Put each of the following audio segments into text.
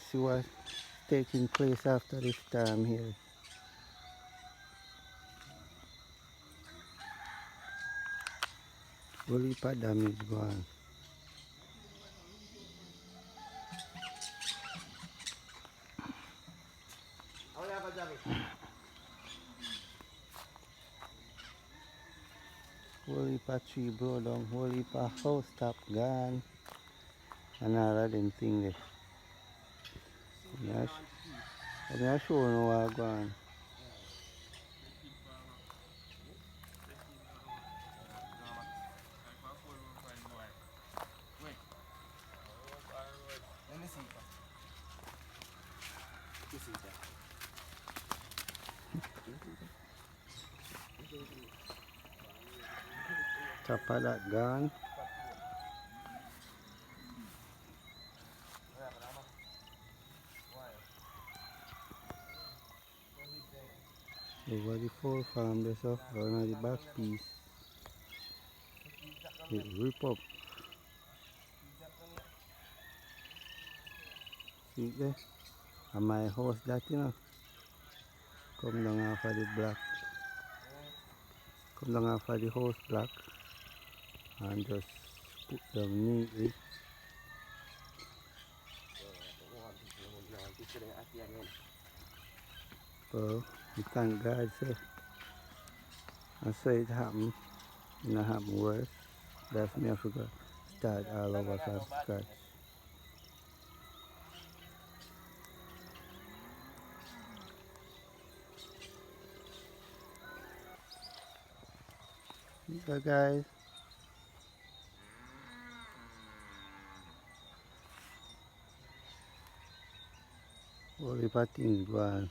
guys see what's taking place after this storm here. Whole heap of damage gone. Whole heap of tree blow down, whole heap of house top gone, and all of them things there. I'm not sure no what gone. Top of that gone. Over the full farm there, so around the back piece. It rip up. See it there? And my house that you know. Come down off of the block. Come down off of the house block and just put them neatly. So we thank God say I say it happened, it not happen worse. That's me I forgot start all over from scratch. So guys, all the things go on.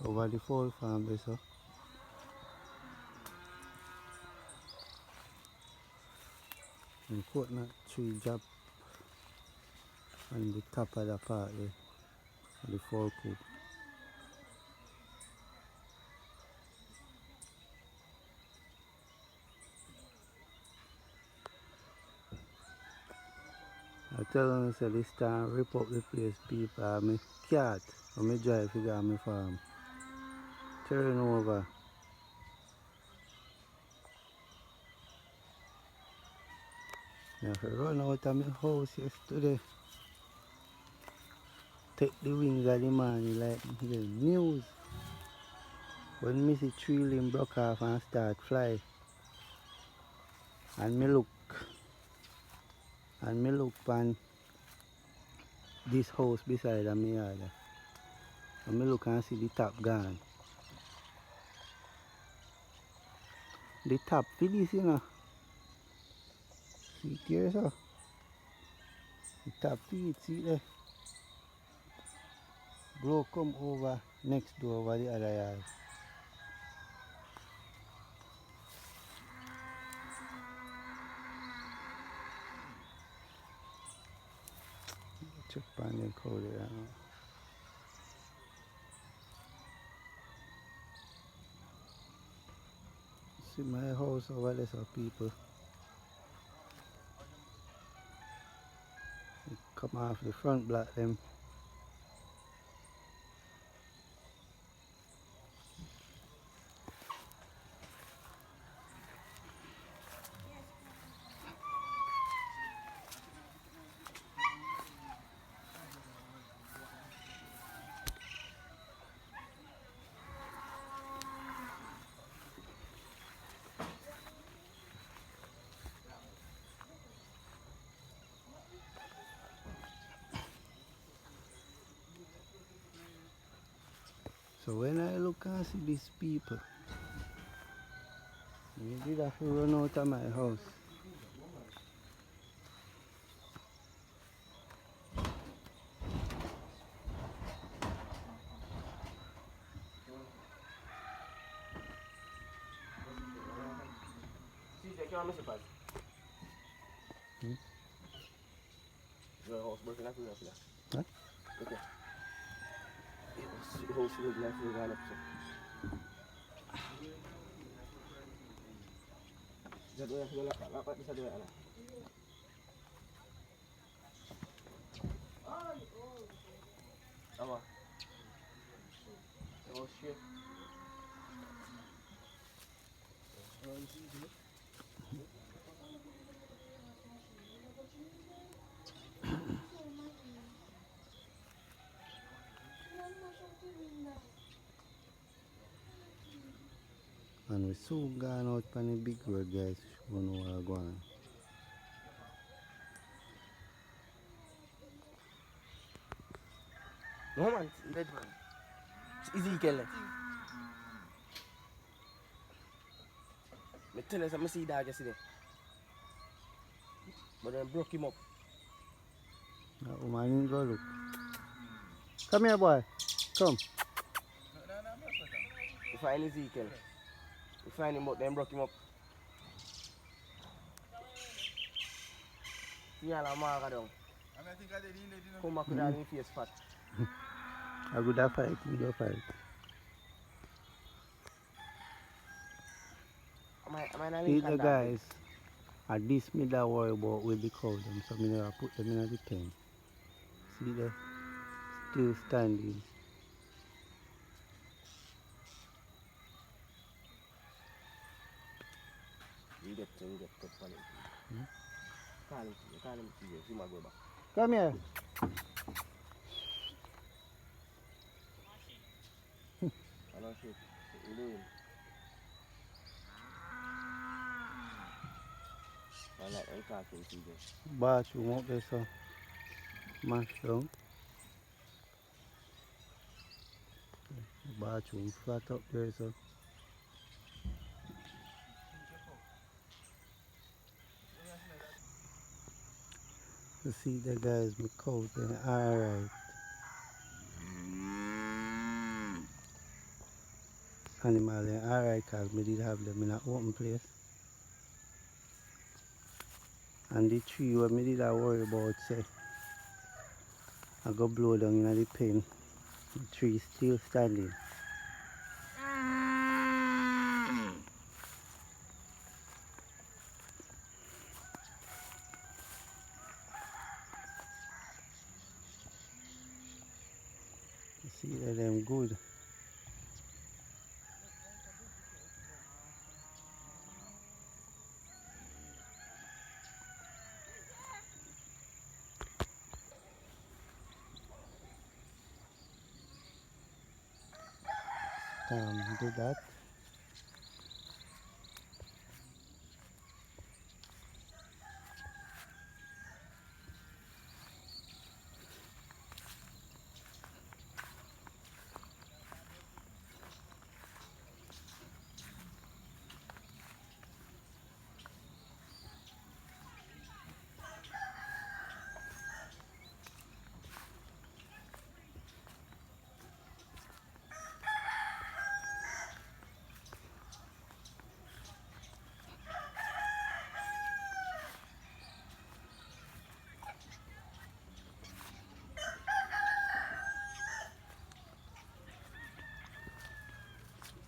Over the full farm there, so and coconut tree drop on the top of the part there, the full coop. I tell them say this time rip up the place people and my cat when me drive to go on my farm. Turn over. I have to run out of my house yesterday. Take the wings of the morning like the news. When me see tree limb broke off and start fly. And me look on this house beside me yard. And me look and see the top gone. The top for this you know. See it here so. The top for it, see there. Blow come over next door over the other yard. Check on the cow there now. See my house over there so people. Come off the front block them. So when I look and see these people, I did have to run out of my house. Your house working like that. Huh? Okay. The house working like that. Bisa dua yang segala apa bisa dua anak. Apa? Oh shit. And we soon gone out on the big road, guys. We know where we're going. No man, it's dead man. It's Ezekiel. I tell you something, I see dog yesterday. But then broke him up. That woman didn't go look. Come here, boy. Come. We find Ezekiel. We find him but then broke him up. See all the marker down. Come back with all his face fat. I would have fight. We go fight. Am I not See Lincoln the dog? guys. At this me that worry about with the cow them, so me never put them in the pen. See the still standing. You get to call him. Call him to you. See my go back. Come here. I don't shit. You doing? I like them talking to you. Bathroom up there, so mash down. Bathroom flat up there, so. You see the guys, my cow, they're alright. Animal, they're alright, because we did have them in an open place. And the tree where me did I worry about, say, I go blow down in the pen. The tree still standing. You see that them good. Do that.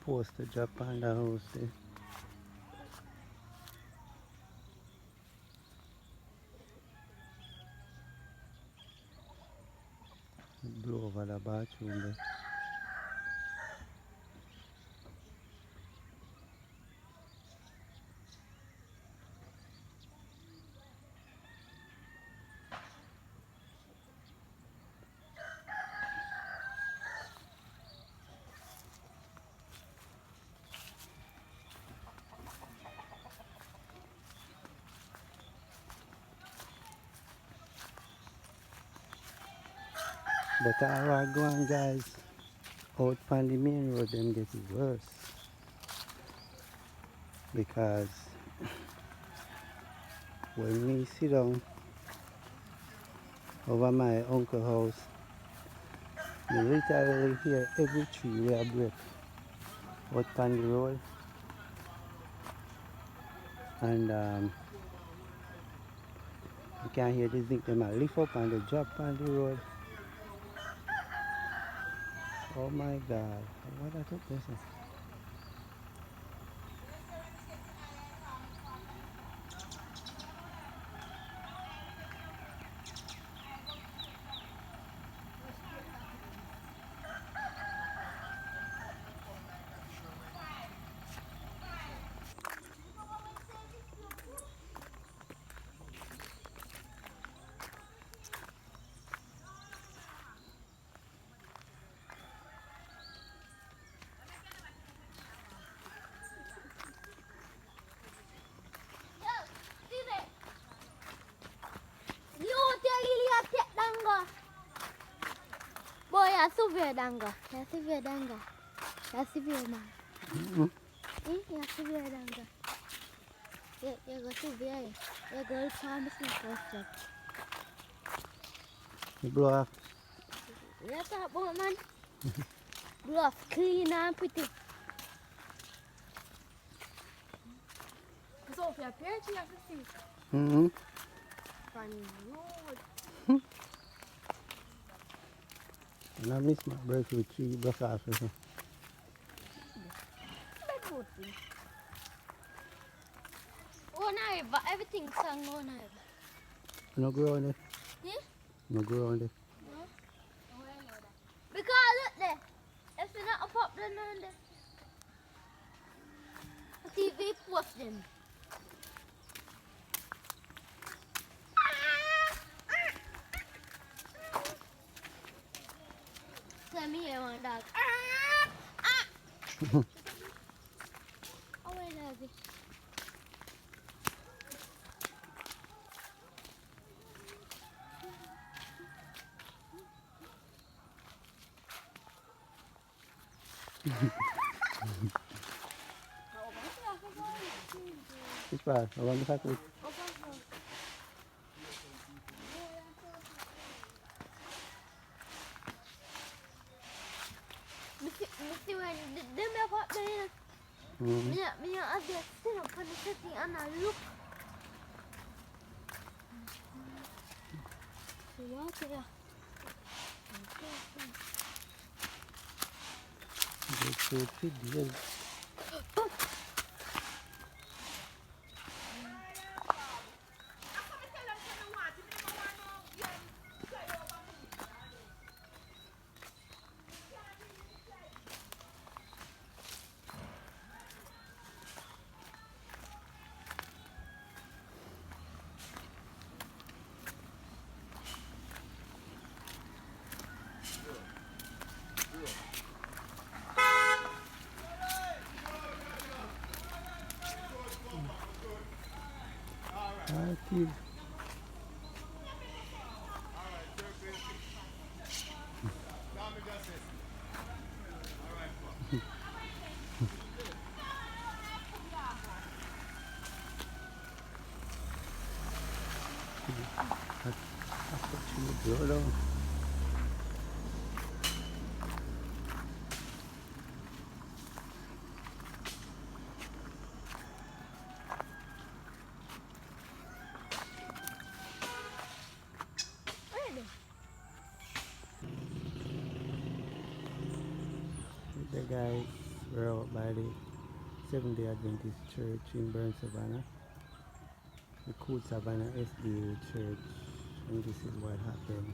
Post the drop on the house there. Blow over the bathroom there. But all go on, guys. Out on the main road, them get it worse. Because when me sit down over my uncle's house, you literally hear every tree where I break out on the road. And you can hear the zinc them a lift up and they drop on the road. Oh my God, what I took this? ya severe danga. Ya severe danga. Ya severe man. Ya severe danga. Ya go severe. Ya go charm is not perfect. You blow off. Ya tak buat man. Blow off clean and pretty. So if you're painting, you have to see Mm-hmm. from road. And I miss my breakfast tree block off. So. That good thing. Oh, no, but everything's sung on over. No grow on it. Hmm? No grow on it. No? Oh, I know that. Because look there. If you're not a pop, then on there. A TV post them. Let me hear one dog. Oh, wait, Abby. Which part? I want to talk with. Mesti when dia dapat dia. Minyak ada still on the setting and I look. What ya? Breakfast tree, yes. Kid. Grow down. The guys were out by the Seventh-day Adventist Church in Burn Savannah, the Cool Savannah SDA Church, and this is what happened.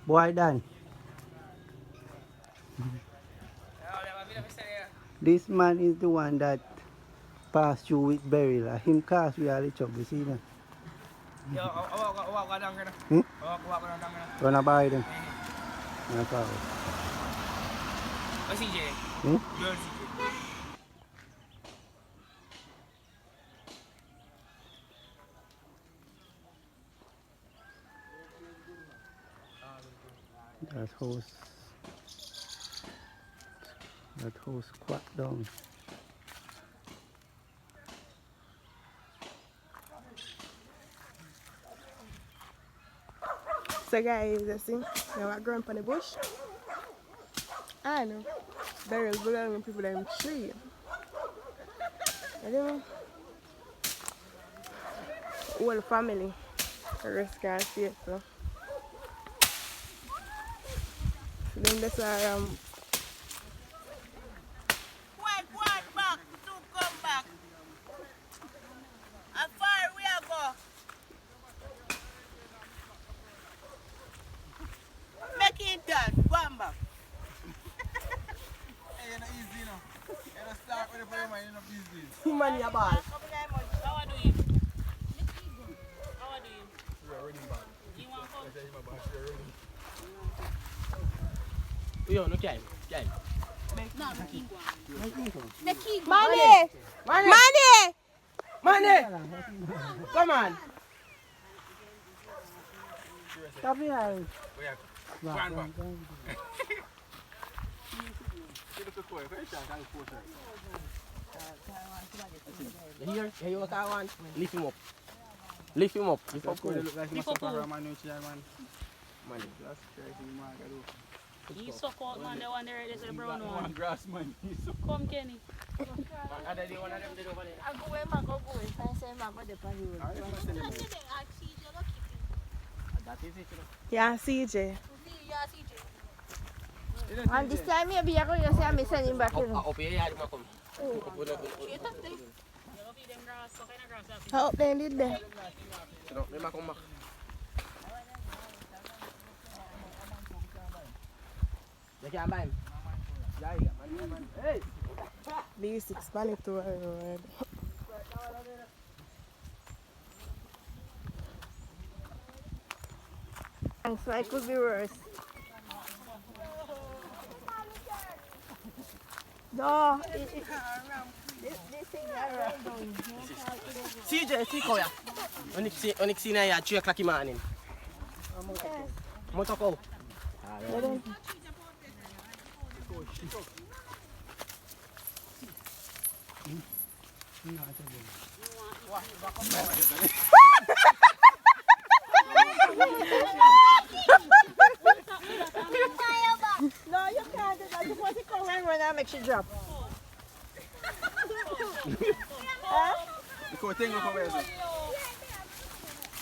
Boy Dan, this man is the one that passed through with beryl. Him cast we all the trouble, see na. Yo, awak kadang kena. Awak kadang kena. Kau nak buy them? Nak tahu. Masih je. Jual sikit. That house squat down. So guys, you see, now I grown up on the bush. I know. Beryl belong to people in the tree. You know? Whole family. The rest can't see it, so. So then that's why What back to come back? How far we are go? Make it done, come back. Hey, you're not easy, you know. You're not start with the prayer, man. You're not easy. human your ball. How are you? How are you? You're running back. You want to come? I tell you, my boss, you're running. Yo, no time. Money! Money! Money! Come on! Stop here. Here, you got one. Lift him up. Lift him up. Lift up. Look like Lift my up supper who? man, which man. Money. That's crazy, man. You suck out, man. The one there, there's the brown One one. grass man. Come, Kenny. Yeah, CJ. It And this time maybe you're going to say I'm sending him back, you know. Up here, yeah, come. How up there did there? Come back. You can't buy him. Yeah, man. Hey! These 6 panic to road. Thanks, so it could be worse. No, this thing CJ, see how ya? When you see now, at 3 o'clock in the morning. Motoko. No, you can't do that. You want to come and run and make you drop. You go take over here.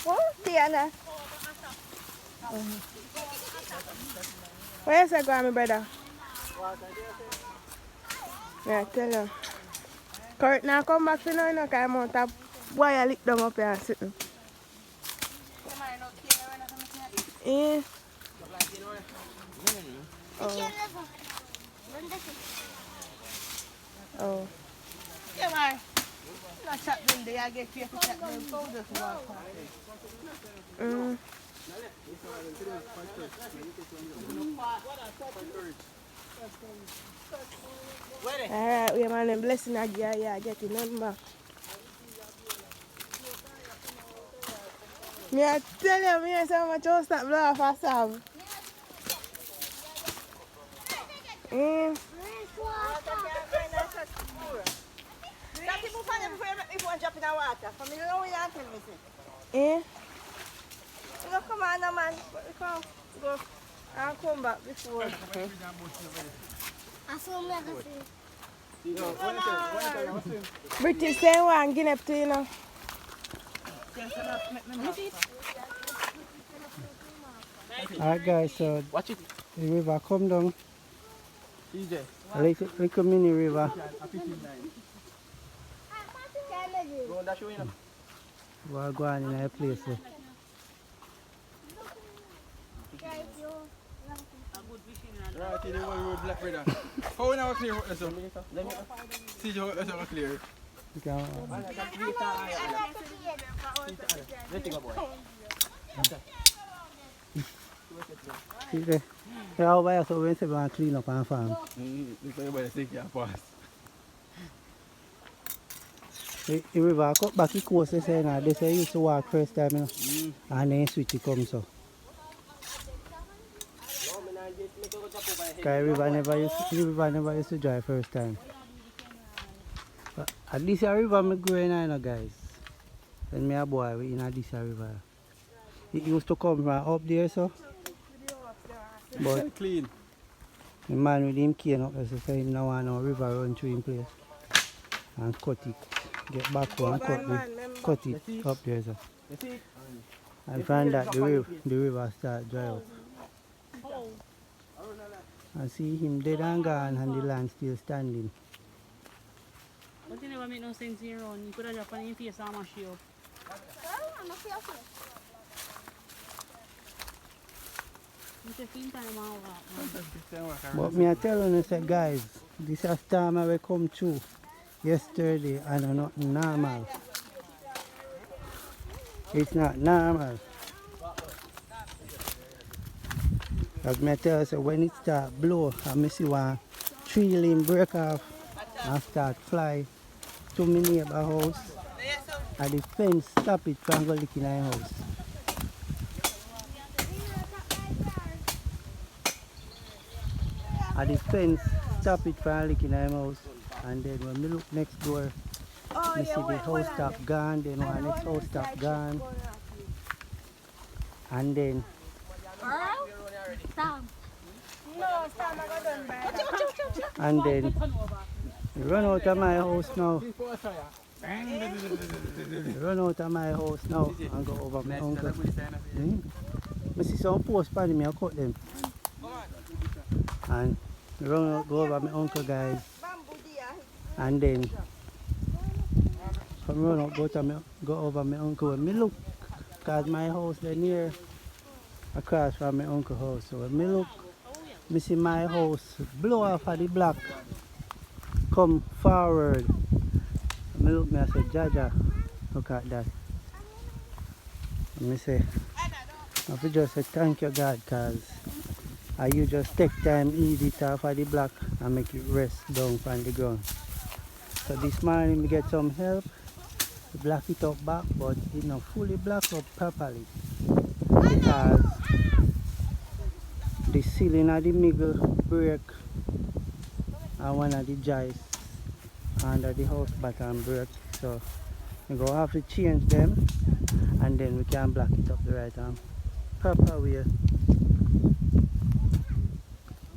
Oh, Tiana. Where's that going, my brother? Yeah, tell her. Kurt now come back to now, because I'm out of wire lick down up here and sitting. Eh? Oh. Oh. Yeah, man. Not shot them there, I get fear to shot them, so just walk. Alright, we man, them blessing again, yeah, get the number. Me I tell you, me I say how much you stop blow off a song. That people find them before you make me go and drop in the water. For me, you know what you tell me, say. Eh? You know, come on, man. Come, go. I'll come back before. I saw me like British say one guinea up to you know. Alright guys, so Watch it. the river come down. CJ. A little mini river. Go on that show, you know. We're going in a place. Right, in the one road black brother. How now clear what is up? See how it's all clear. You can, Let it go, boy. see there. Yeah, over here, so when they want to clean up and farm. Look everybody think you pass. The river cut back the coast, they say now. They say you used to walk first time, you know. And then switch it come so. Because the river never used to dry first time. But at least the river me growing now, you know, guys. When me a boy, we in a this river. It used to come from up there, so. But Clean. the man with him cane up there, so say him now want no river run through him place. And cut it. Get back one, cut it up there, so. And from that, the river start dry up. I see him dead and gone and the land still standing. But it never make no sense here on. You could have just put in your face and mash you up. It's a fin time out. But me I tell you, say, guys, this is a storm I will come through yesterday and not normal. It's not normal. As me tell you, so when it start blow, I see one tree limb break off and start fly to my neighbor house. And the fence stop it from going in our house. And the fence stop it from licking our house. And then when we look next door, we see the house top gone, then one next house top gone. And then Stop. No, stop, I got done by that. and then we run out of my house now. Run out of my house now and go over my uncle. I see some posts by me, I cut them. And run out, go over my uncle guys. And then from run out, go over my uncle. When me look, cause my house is near across from my uncle's house. So when me look, me see my house blow off of the block, come forward. Me look, me I say, Jaja, look at that. And me say, I have to just say thank you God, cause you just take time, eat it off of the block and make it rest down from the ground. So this morning we get some help to block it up back, but it not fully block up properly because the ceiling of the middle break and one of the joists under the house bottom break. So we go have to change them and then we can block it up the right proper way.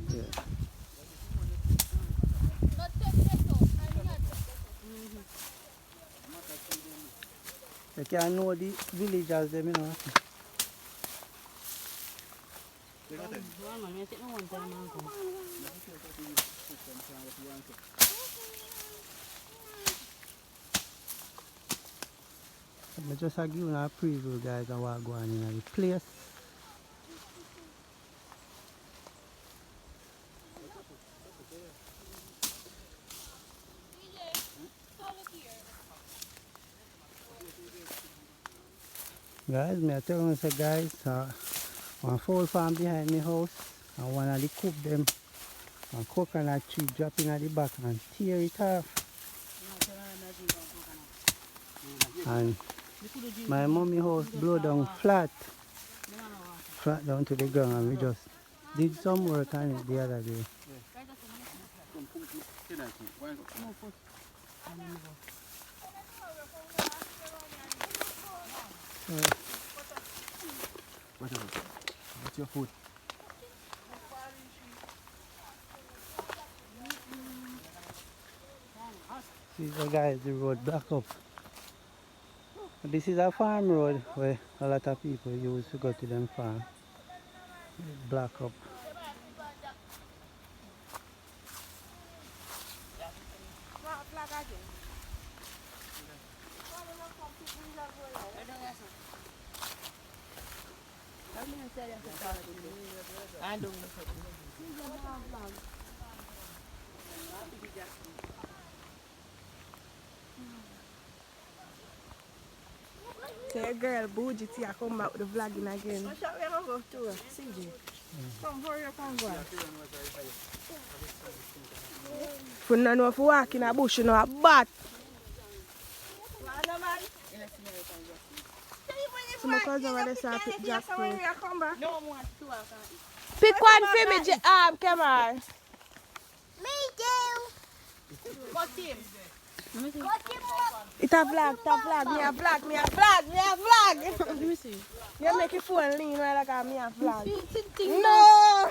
Yeah. You can know the villagers them, you know. I just give you a preview guys of what's going on in the place. Guys, me tell you say guys, one fowl farm behind my house and one of the cook them and coconut tree dropping at the back and tear it off. And my mommy house blow down flat down to the ground, and we just did some work on it the other day. What's your food? See the guys, the road back up. This is a farm road where a lot of people use to go to them farm. Black up. Say girl, Bougie, I come back with the vlogging again. What's up, we have to go to CJ. Come, hurry up and go. If you don't know if you walk in a bush, you know a bat. So my cousin over there saw pick jackfruit. Pick one for me, Kemar. Me too. It's a vlog, me a vlog. Let me see. You make your phone lean right like me a vlog. No!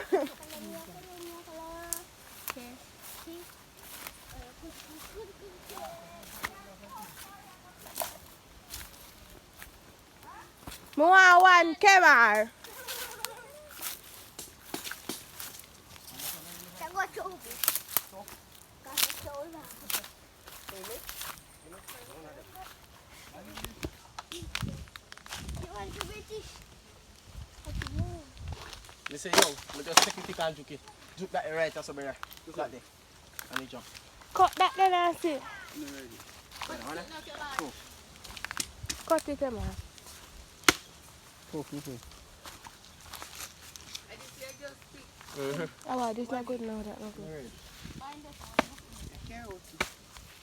I want one Kemar. You say, yo, we just take it and juke it. Juke that right or somewhere. Look at there. And you jump. Cut that then I see. Cool. Cut it, Kemar. Cool. Oh, this not good now. That not good.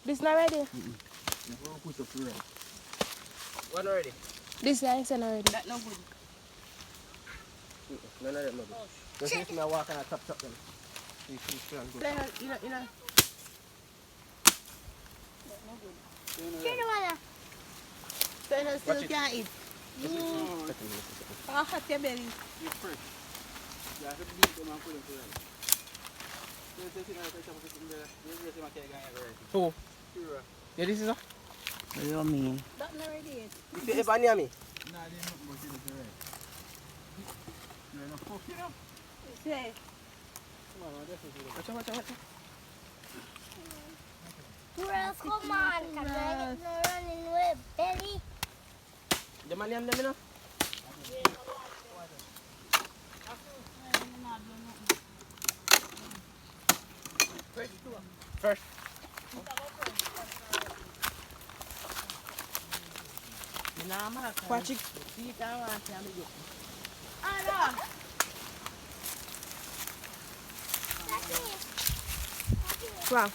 This not ready? Put up right. One already. This I sent already. That no good. None of them no good. Just see me walk and I tap them. See, and go. Still Watch it. can't eat. How hot your belly? You're fresh. Yeah, I could beat them and put them together. Who? Yeah, this is a. What do you mean? That not ready yet. You see ever near me? Nah, they not much in the right. You're not fucking up. Say. Come on, definitely. Watch out. Girl, come on, cause I get no running with belly. The man name them, you know? First. Watch it. Wow.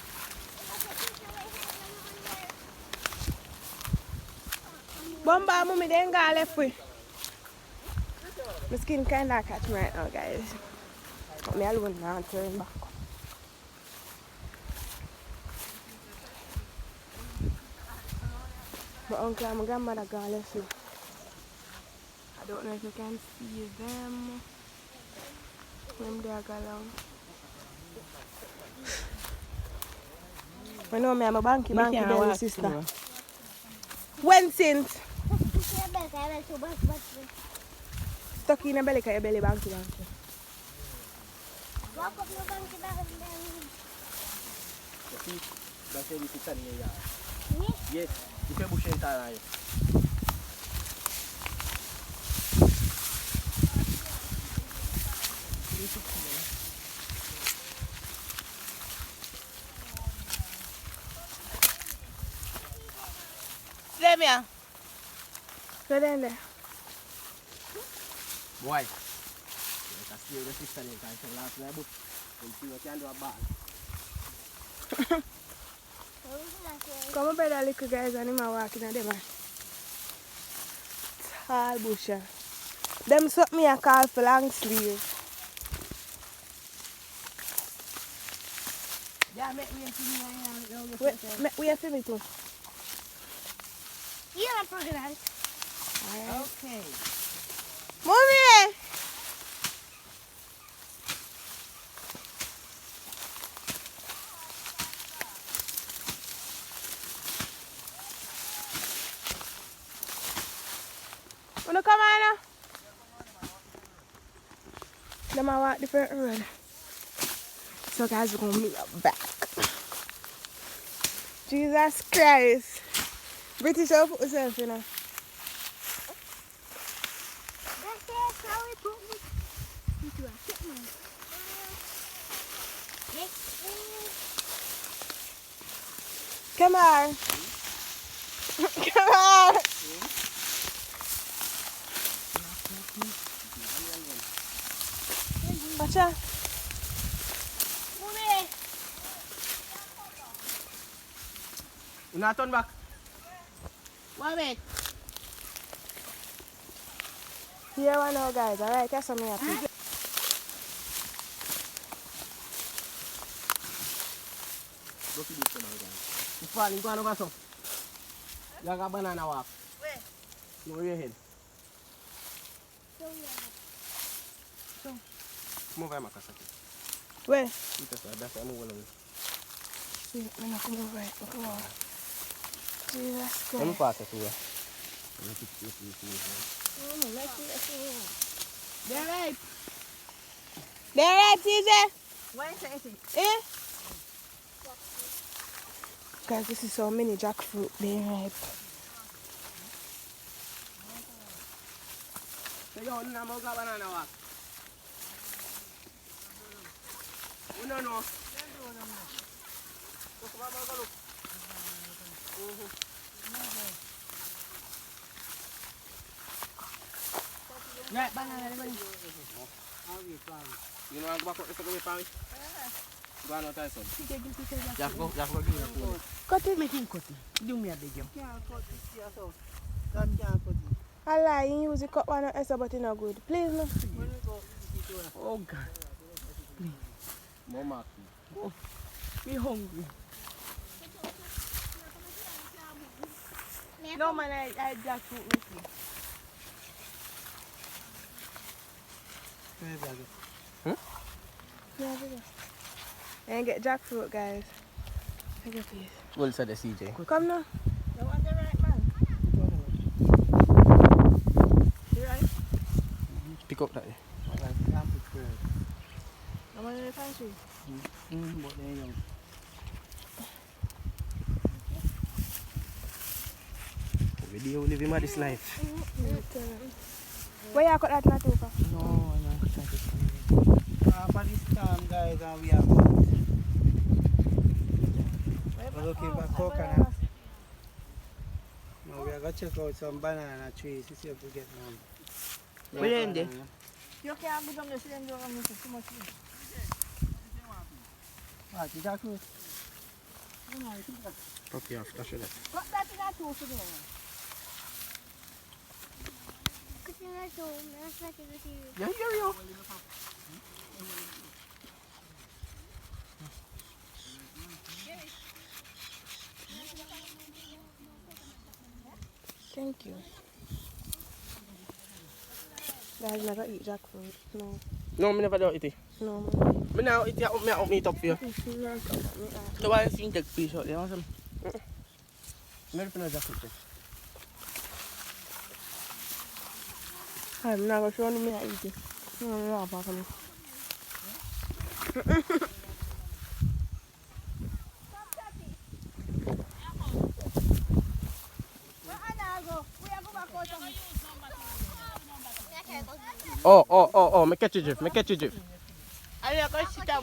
Bomba mummy they ain't got left with. My skin kinda catch me right now, guys. But me alone now turn back. My uncle and my grandmother got left with. I don't know if you can see them. When they are along. I know me I'm a banky belly sister. When since? Stuck in a belly because your belly banky. Walk up no banky That's why we sit in here. Me? Yes. You can bush entire. Let me out. So then there. Why? You can steal the sister in the last night, but you see what you can do about it. Come up with the little guys and him are walking at them. Tall bush. Them suck me a call for long sleeve. Yeah, make me a thing. We have to me too. You're not pregnant. Okay. Mommy! Wanna come on now? Them are walk different road. So guys, we're gonna meet up back. Jesus Christ. British up yourself, you know. That's how we put me into a shipment. Come on. Come on. Watch out. You not turn back. One minute. Here one now, guys. Alright, that's something happy. Go to this now, guys. You fall, you go over some. You got a banana walk. Where? No, your head. Move my Makasaki. Where? That's why I'm going. See, I'm not coming over it. Come on. Jesus Let me Christ. pass it to you. They're ripe. They're right, Caesar. Why is it? Eh? Guys, this is so many jackfruit. They're ripe. So you want to go banana walk? No. Right, banana. You know, I'm going to go to the Go on outside, son. Just go give me a phone. Cut it. Make him cut it. Do me a big game. Can't cut this here, so. God can't cut it. I lie, you use the cut one or else, but it's not good. Please, no. When we go eat it, Oh God. Mama. Me hungry. Me No man, I jackfruit with me. where is that? Yeah, do that. And get jackfruit, guys. Take a piece. Well said the CJ. Come now. You want the right man? You right? Pick up that. I like can't put first. I want the fancy. But they don't. Video living this life. Where you cut that not over? No, I'm not satisfied. For this time, guys, and we are we're looking for coconut. No, we are going to check out some banana trees to see if we get one. Where are they? You can't go down the cylinder and make too much. What, you got to? Okay, after that. Cut that in that two for them. Kasi nga to, mas natin kasi. Yeah, here you. Thank you. Guys, never eat jackfruit. No. No, I never do it. No, man. But now it meet up here. So why you take piece out there? Want some? Maybe for no jacket. I'm not going to show you me I eat it. No, apart from me. Oh, me catch you drift. I am going to sit down.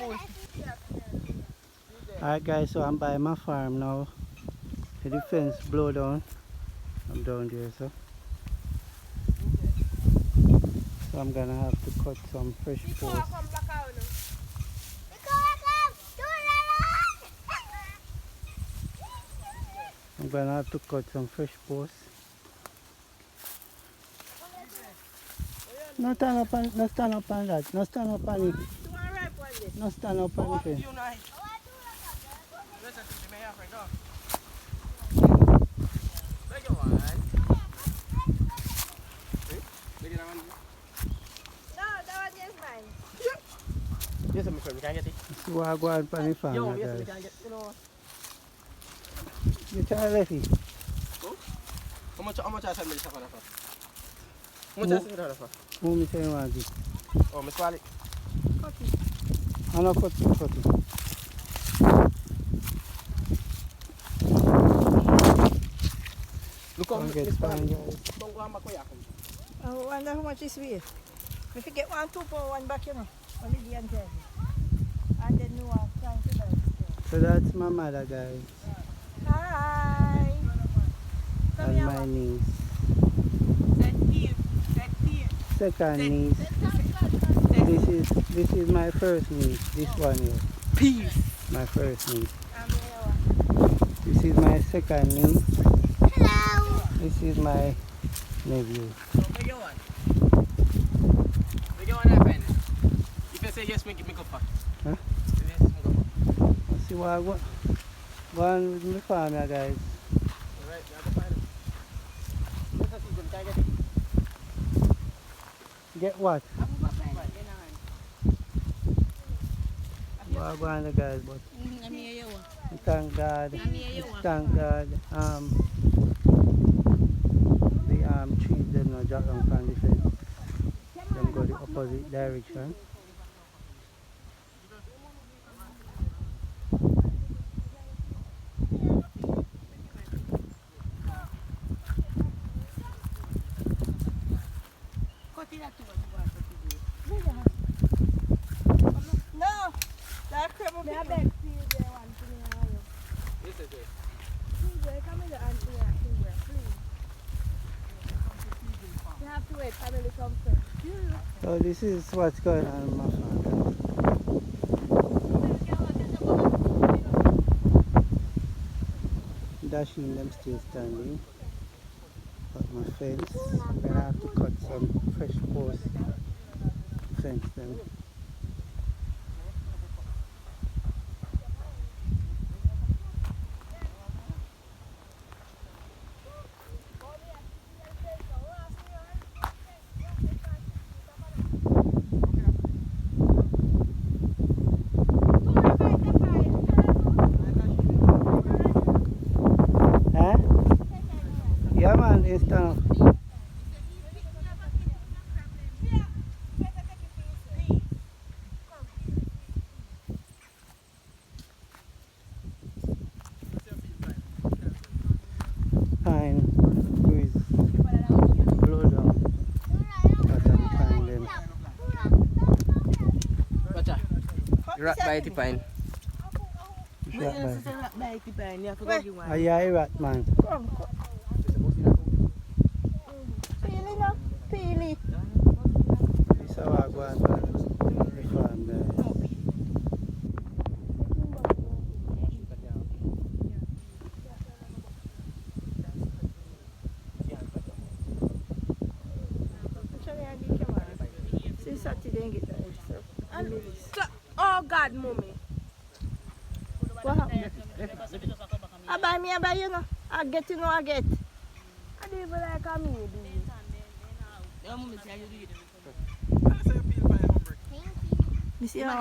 Alright guys, so I'm by my farm now. The fence blow down. I'm down there, so I'm gonna have to cut some fresh posts. I'm gonna have to cut some fresh posts. No stand up on that. No stand up on it. No stand up on the fence. Yes, I'm afraid we can't get it. See what I go on the farm, Yo, now, yes, we guys. can't get it. You know. You try left it. How much I send me the for? How much I send me the for? Who me say you want it? Oh, Miss Wally. I know cut it. Look how Don't get Miss fine, Wally. guys. Don't go on back where you come. I wonder how much this weighs. If you get 1, 2 for one back, you know. Only the and then you are trying to buy it. So that's my mother, guys, Hi. Come and here. my niece. That here. Second niece. This is my first niece. This one here. Peace. My first niece. I'm here. This is my second niece. Hello! This is my nephew. Where you want? Where you want that pen? If you say yes, make up. Huh? Yes, make up. Let's see what I want. Go on with my farm here, guys. Alright, you have to find it. Let's see if we can get it. Get what? What I want, guys, but thank God. Thank God. The trees them not drop down from the fence. Them go the opposite direction. No. That crab will be a big field there one thing. Yes, yes, yes. Please, come in the auntie here, please. You have to wait, family come first. So this is what's going on in my farm. machine them still standing. But my fence, I'm gonna have to cut some fresh posts fence them. Huh? Yeah man, it's done. Pine breeze blow down but I'm pine them. Watcha. Rat by the pine. Shot by. Rat by the pine. You have to Where? go give one. Ah, yeah, rat man. Come, come. Peel it now. Peel it. This is how I go and the farm there. Actually, I need camera. Since Saturday, I get that. So, Oh God, mommy. what happened? I buy me, I buy you know. I get you know, I get. I don't even like a me. Your mum is here, you do it. I say you feel fine, Humber. Thank you. You see how